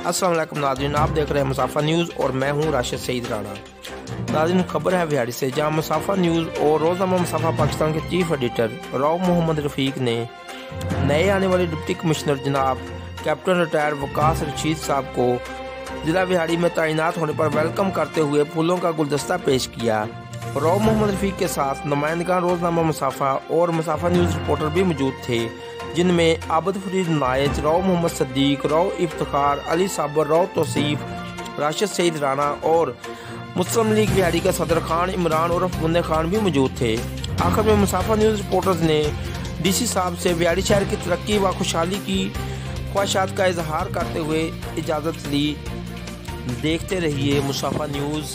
अस्सलाम वालेकुम नाज़रीन, आप देख रहे हैं मुसाफा न्यूज़ और मैं हूं राशिद सईद राणा। नाज़रीन, खबर है बिहाड़ी से, जहां मुसाफा न्यूज़ और रोज़नामा मुसाफा पाकिस्तान के चीफ एडिटर राव मोहम्मद रफ़ीक ने नए आने वाले डिप्टी कमिश्नर जनाब कैप्टन रिटायर वकास रशीद साहब को जिला बिहाड़ी में तैनात होने पर वेलकम करते हुए फूलों का गुलदस्ता पेश किया। राव मोहम्मद रफ़ीक के साथ नुमाइंदगान रोज़नामा मुसाफा और मुसाफा न्यूज़ रिपोर्टर भी मौजूद थे, जिनमें आबद फरीद नायज, राव मोहम्मद सद्दीक, राव इफ्तिखार, अली साबर, राव तौसीफ, राशिद सईद राणा और मुस्लिम लीग बिहाड़ी का सदर खान इमरान और बुंदे खान भी मौजूद थे। आखिर में मुसाफा न्यूज़ रिपोर्टर्स ने DC साहब से बिहाड़ी शहर की तरक्की व खुशहाली की ख्वाहिशात का इजहार करते हुए इजाज़त ली। देखते रहिए मुसाफा न्यूज़।